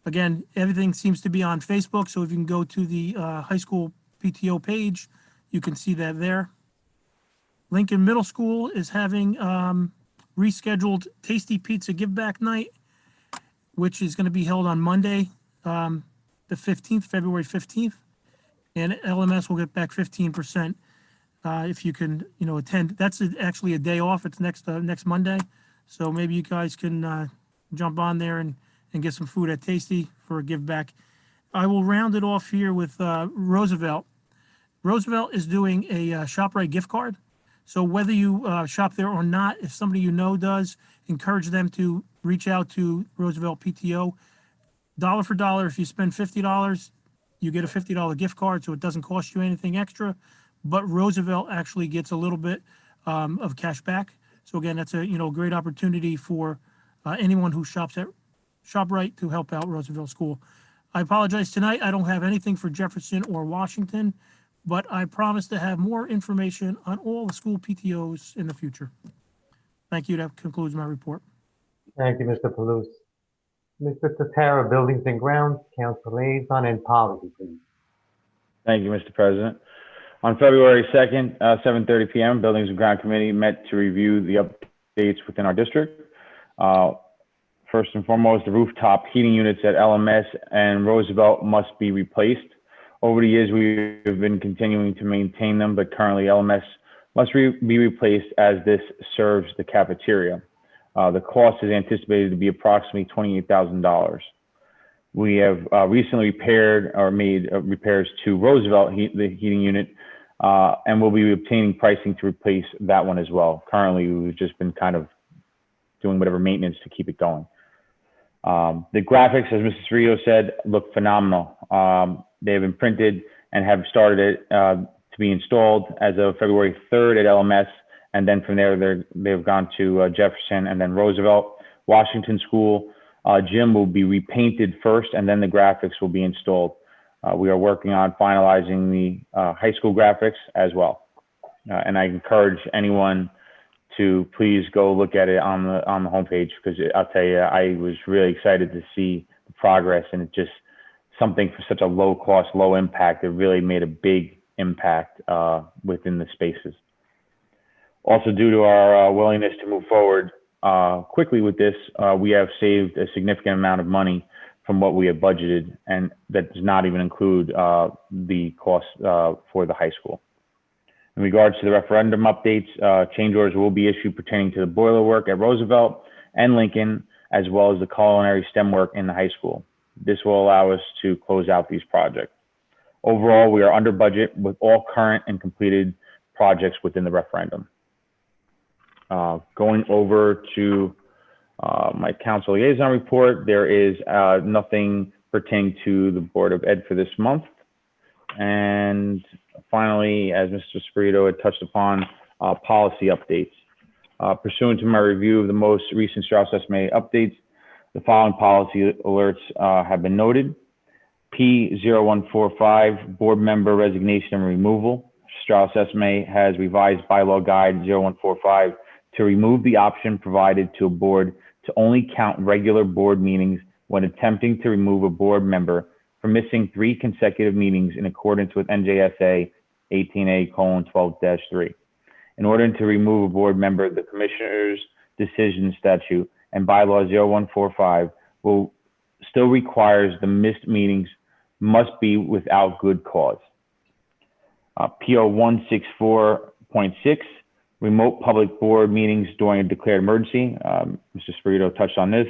Again, everything seems to be on Facebook, so if you can go to the high school PTO page, you can see that there. Lincoln Middle School is having rescheduled Tasty Pizza Give Back Night, which is going to be held on Monday, the 15th, February 15th. And LMS will get back 15% if you can, attend. That's actually a day off. It's next Monday. So maybe you guys can jump on there and get some food at Tasty for a give back. I will round it off here with Roosevelt. Roosevelt is doing a ShopRite gift card. So whether you shop there or not, if somebody does, encourage them to reach out to Roosevelt PTO. Dollar for dollar, if you spend $50, you get a $50 gift card, so it doesn't cost you anything extra. But Roosevelt actually gets a little bit of cash back. So again, that's a great opportunity for anyone who shops at ShopRite to help out Roosevelt School. I apologize tonight. I don't have anything for Jefferson or Washington, but I promise to have more information on all the school PTOs in the future. Thank you. That concludes my report. Thank you, Mr. Toulouse. Mr. Tatara, Buildings and Grounds, Council Liaison and Policy, please. Thank you, Mr. President. On February 2nd, 7:30 p.m., Buildings and Ground Committee met to review the updates within our district. First and foremost, the rooftop heating units at LMS and Roosevelt must be replaced. Over the years, we have been continuing to maintain them, but currently LMS must be replaced as this serves the cafeteria. The cost is anticipated to be approximately $28,000. We have recently repaired or made repairs to Roosevelt, the heating unit, and we'll be obtaining pricing to replace that one as well. Currently, we've just been kind of doing whatever maintenance to keep it going. The graphics, as Mrs. Rio said, look phenomenal. They have been printed and have started to be installed as of February 3rd at LMS And then from there, they've gone to Jefferson and then Roosevelt. Washington School gym will be repainted first, and then the graphics will be installed. We are working on finalizing the high school graphics as well. And I encourage anyone to please go look at it on the homepage, because I'll tell you, I was really excited to see the progress, and it just something for such a low cost, low impact. It really made a big impact within the spaces. Also, due to our willingness to move forward quickly with this, we have saved a significant amount of money from what we have budgeted, and that does not even include the cost for the high school. In regards to the referendum updates, change orders will be issued pertaining to the boiler work at Roosevelt and Lincoln, as well as the culinary STEM work in the high school. This will allow us to close out these projects. Overall, we are under budget with all current and completed projects within the referendum. Going over to my council liaison report, there is nothing pertaining to the Board of Ed for this month. And finally, as Mr. Spirito had touched upon, policy updates. Pursuant to my review of the most recent Strauss SMA updates, the following policy alerts have been noted. P0145, board member resignation and removal. Strauss SMA has revised bylaw guide 0145 to remove the option provided to a board to only count regular board meetings when attempting to remove a board member for missing 3 consecutive meetings in accordance with NJSA 18A:12-3. In order to remove a board member, the Commissioner's Decision Statute and Bylaw 0145 will still requires the missed meetings must be without good cause. PO 164.6, remote public board meetings during a declared emergency. Mr. Spirito touched on this.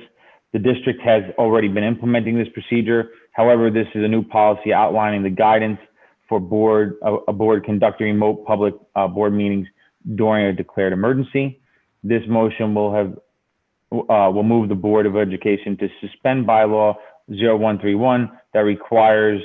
The district has already been implementing this procedure. However, this is a new policy outlining the guidance for a board conducting remote public board meetings during a declared emergency. This motion will move the Board of Education to suspend bylaw 0131 that requires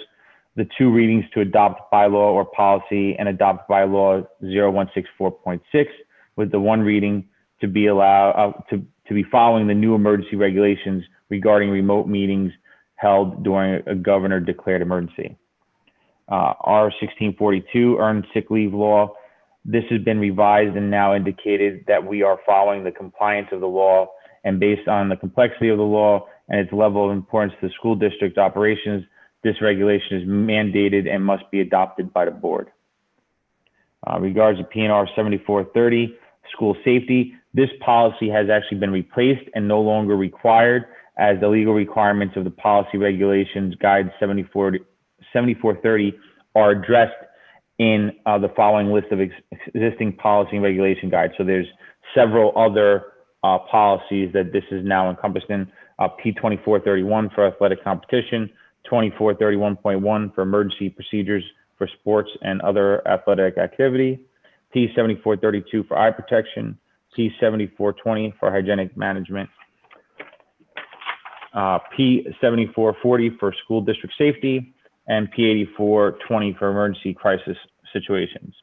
the 2 readings to adopt bylaw or policy and adopt bylaw 0164.6 with the 1 reading to be allowed to be following the new emergency regulations regarding remote meetings held during a governor declared emergency. R1642 earned sick leave law. This has been revised and now indicated that we are following the compliance of the law, and based on the complexity of the law and its level of importance to school district operations, this regulation is mandated and must be adopted by the board. Regards to PNR 7430, school safety, this policy has actually been replaced and no longer required, as the legal requirements of the policy regulations guide 7430 are addressed in the following list of existing policy and regulation guides. So there's several other policies that this is now encompassed in. P2431 for athletic competition, 2431.1 for emergency procedures for sports and other athletic activity, P7432 for eye protection, P7420 for hygienic management, P7440 for school district safety, and P8420 for emergency crisis situations.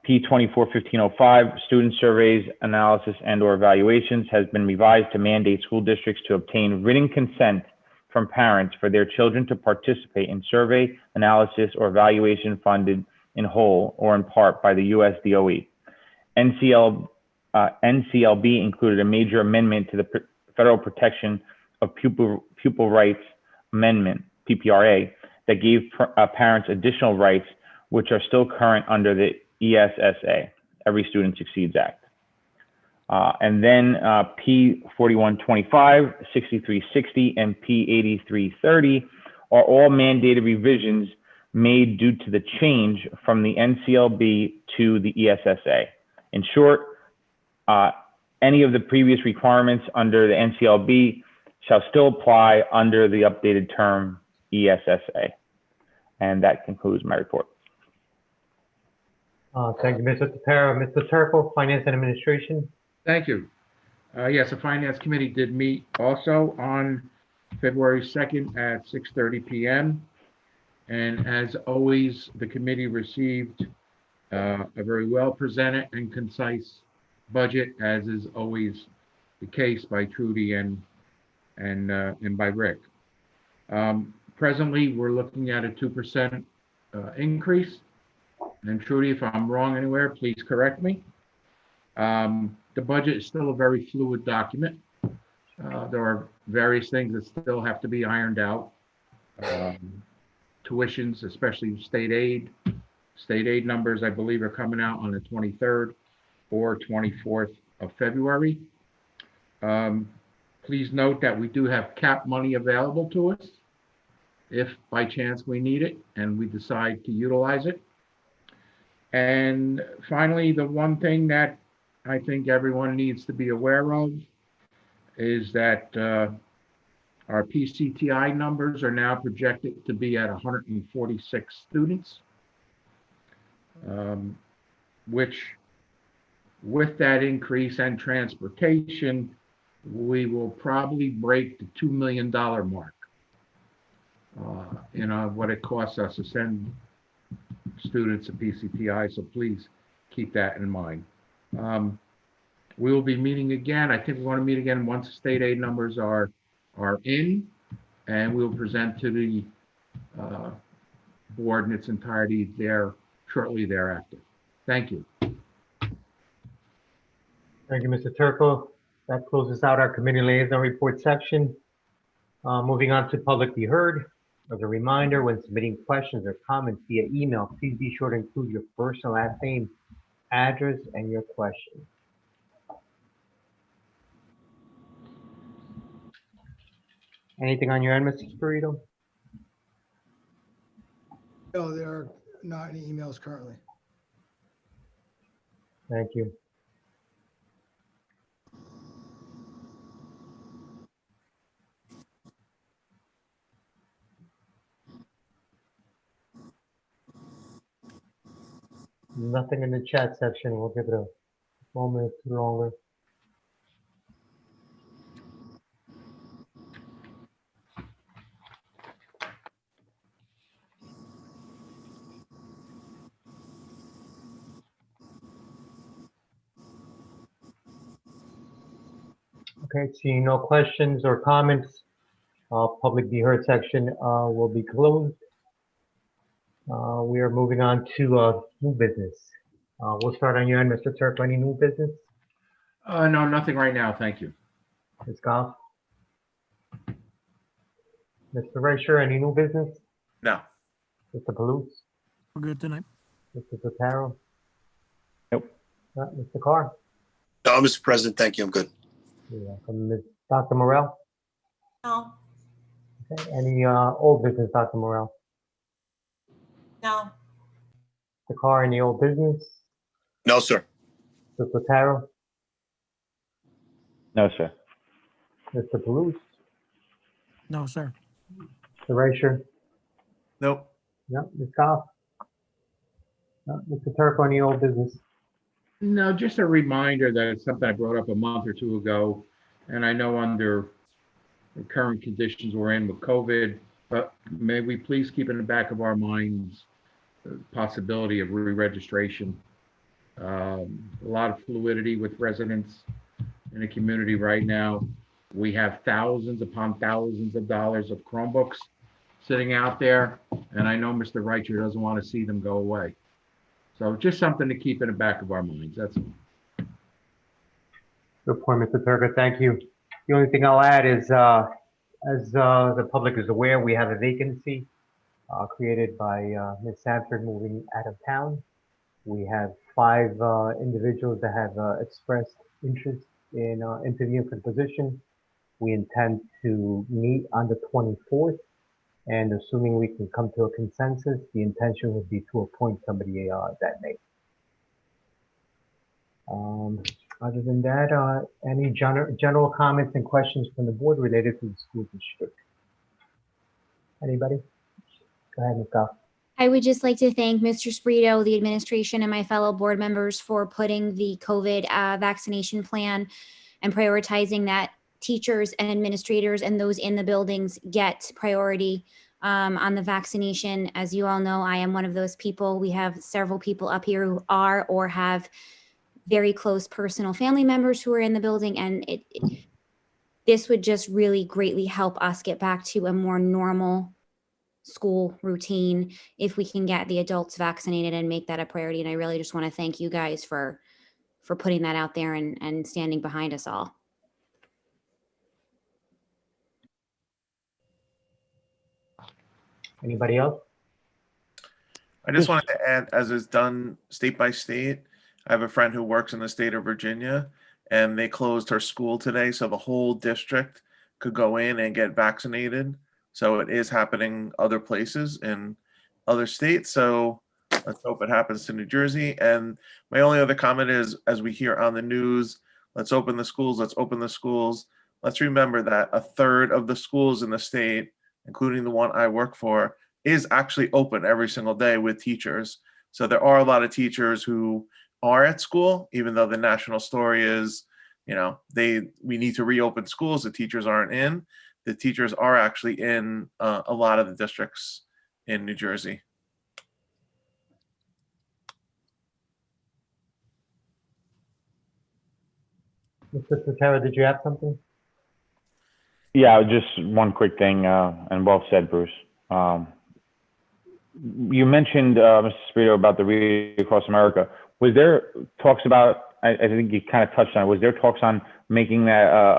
P241505, student surveys, analysis, and/or evaluations has been revised to mandate school districts to obtain written consent from parents for their children to participate in survey, analysis, or evaluation funded in whole or in part by the US DOE. NCLB included a major amendment to the Federal Protection of Pupil Rights Amendment, PPRA, that gave parents additional rights, which are still current under the ESSA, Every Student Succeeds Act. And then P4125, 6360, and P8330 are all mandated revisions made due to the change from the NCLB to the ESSA. In short, any of the previous requirements under the NCLB shall still apply under the updated term ESSA. And that concludes my report. Thank you, Mr. Tapera. Mr. Turco, Finance and Administration. Thank you. Yes, the Finance Committee did meet also on February 2nd at 6:30 p.m. And as always, the committee received a very well presented and concise budget, as is always the case by Trudy and by Rick. Presently, we're looking at a 2% increase. And Trudy, if I'm wrong anywhere, please correct me. The budget is still a very fluid document. There are various things that still have to be ironed out. Tuitions, especially state aid. State aid numbers, I believe, are coming out on the 23rd or 24th of February. Please note that we do have cap money available to us if by chance we need it and we decide to utilize it. And finally, the one thing that I think everyone needs to be aware of is that our PCTI numbers are now projected to be at 146 students, which with that increase and transportation, we will probably break the $2 million mark. What it costs us to send students to PCTI, so please keep that in mind. We will be meeting again. I think we want to meet again once the state aid numbers are in, and we'll present to the board in its entirety there shortly thereafter. Thank you. Thank you, Mr. Turco. That closes out our committee liaison report section. Moving on to public be heard. As a reminder, when submitting questions or comments via email, please be sure to include your first and last name, address, and your question. Anything on your end, Mr. Spirito? No, there are not any emails currently. Thank you. Nothing in the chat section. We'll give it a moment or two longer. Okay, seeing no questions or comments, public be heard section will be closed. We are moving on to new business. We'll start on your end, Mr. Turco. Any new business? No, nothing right now. Thank you. Ms. Goff? Mr. Reicher, any new business? No. Mr. Palouse? We're good tonight. Mr. Totaro? Nope. Mr. Carr? No, Mr. President, thank you. I'm good. You're welcome. Dr. Morell? No. Okay. Any old business, Dr. Morell? No. Mr. Carr, any old business? No, sir. Mr. Totaro? No, sir. Mr. Palouse? No, sir. Mr. Reicher? Nope. No. Ms. Goff? No. Mr. Turco, any old business? No, just a reminder that it's something I brought up a month or two ago, and I know under the current conditions we're in with COVID, but may we please keep in the back of our minds the possibility of re-registration. A lot of fluidity with residents in the community right now. We have thousands upon thousands of dollars of Chromebooks sitting out there, and I know Mr. Reicher doesn't want to see them go away. So just something to keep in the back of our minds, that's all. Good point, Mr. Turco. Thank you. The only thing I'll add is, as the public is aware, we have a vacancy created by Ms. Sanford moving out of town. We have 5 individuals that have expressed interest in interviewing for the position. We intend to meet on the 24th, and assuming we can come to a consensus, the intention would be to appoint somebody that night. Other than that, any general comments and questions from the board related to the school district? Anybody? Go ahead, Ms. Goff. I would just like to thank Mr. Sprito, the administration, and my fellow board members for putting the COVID vaccination plan and prioritizing that teachers and administrators and those in the buildings get priority on the vaccination. As you all know, I am one of those people. We have several people up here who are or have very close personal family members who are in the building, and this would just really greatly help us get back to a more normal school routine if we can get the adults vaccinated and make that a priority. And I really just want to thank you guys for putting that out there and standing behind us all. Anybody else? I just wanted to add, as is done state by state, I have a friend who works in the state of Virginia, and they closed her school today, so the whole district could go in and get vaccinated. So it is happening other places in other states. So let's hope it happens to New Jersey. And my only other comment is, as we hear on the news, let's open the schools, let's open the schools. Let's remember that a third of the schools in the state, including the one I work for, is actually open every single day with teachers. So there are a lot of teachers who are at school, even though the national story is, we need to reopen schools. The teachers aren't in. The teachers are actually in a lot of the districts in New Jersey. Mr. Sotero, did you have something? Yeah, just one quick thing, and well said, Bruce. You mentioned, Mr. Spirito, about the Read Across America. Was there talks about, I think you kind of touched on it, was there talks on making that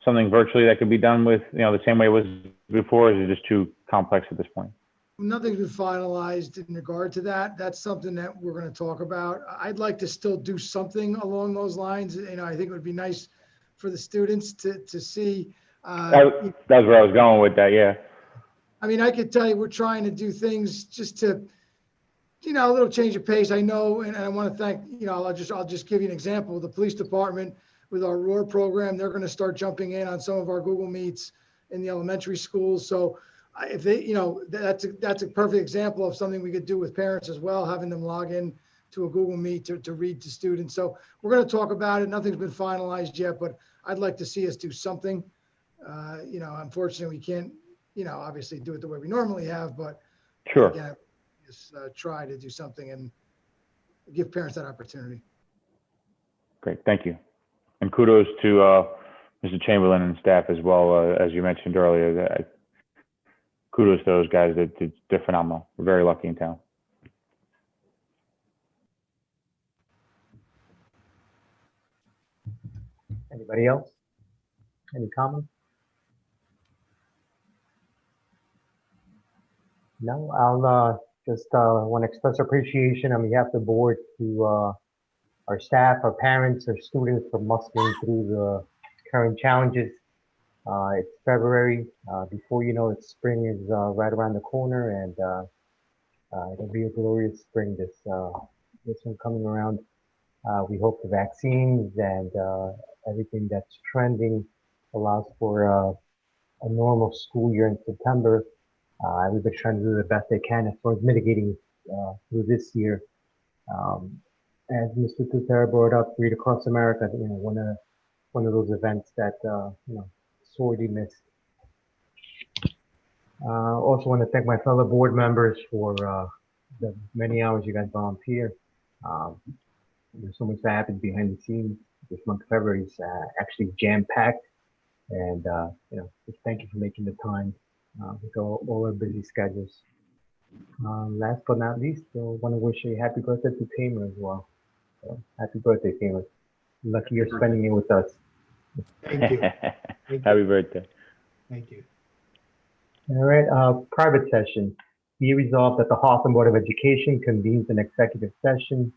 something virtually that could be done with, the same way it was before, or is it just too complex at this point? Nothing's been finalized in regard to that. That's something that we're going to talk about. I'd like to still do something along those lines. I think it would be nice for the students to see. That's where I was going with that, yeah. I mean, I could tell you we're trying to do things just to, a little change of pace. I know, and I want to thank, I'll just give you an example. The police department with our ROAR program, they're going to start jumping in on some of our Google Meets in the elementary schools. So if they, that's a perfect example of something we could do with parents as well, having them log in to a Google Meet to read to students. So we're going to talk about it. Nothing's been finalized yet, but I'd like to see us do something. Unfortunately, we can't, obviously do it the way we normally have, but sure. Again, just try to do something and give parents that opportunity. Great, thank you. And kudos to Mr. Chamberlain and staff as well, as you mentioned earlier. Kudos to those guys. They're phenomenal. We're very lucky in town. Anybody else? Any comments? No, I'll just want to express appreciation on behalf of the board to our staff, our parents, our students for muscling through the current challenges. It's February. Before you know it, spring is right around the corner, and it'll be a glorious spring this one coming around. We hope the vaccines and everything that's trending allows for a normal school year in September. Everybody's trying to do the best they can as far as mitigating through this year. As Mr. Tutera brought up, Read Across America, one of those events that sorely missed. Also want to thank my fellow board members for the many hours you guys volunteer. There's so much that happens behind the scenes. This month of February is actually jam-packed, and just thank you for making the time with all our busy schedules. Last but not least, I want to wish a happy birthday to Tamer as well. So, happy birthday, Tamer. Lucky you're spending it with us. Thank you. Happy birthday. Thank you. All right, private session. Be resolved that the Hawthorne Board of Education convenes an executive session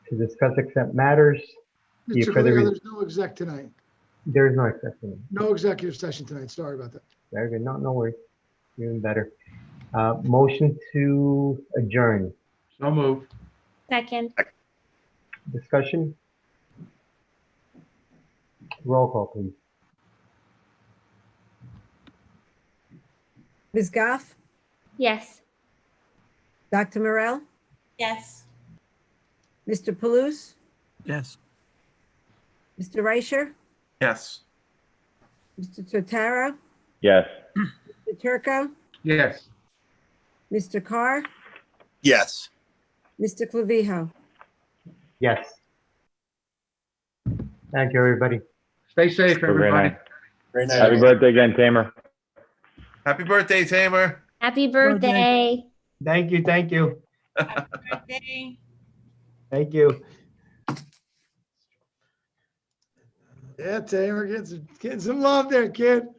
to discuss exempt matters. Mr. Cleo, there's no exec tonight. There is no exception. No executive session tonight. Sorry about that. Very good. No worries. Even better. Motion to adjourn. So moved. Second. Discussion. Roll call, please. Ms. Goff, Yes. Dr. Morell, Yes. Mr. Palouse, Yes. Mr. Reicher, Yes. Mr. Totaro, Yes. Mr. Turco, Yes. Mr. Carr, Yes. Mr. Clavijo. Yes. Thank you, everybody. Stay safe, Have a great everybody. night. Very nice. Happy birthday again, Tamer. Happy birthday, Tamer. Happy Birthday. birthday. Thank you, thank you, Birthday. thank you. Yeah, Tamer, getting some love there, kid.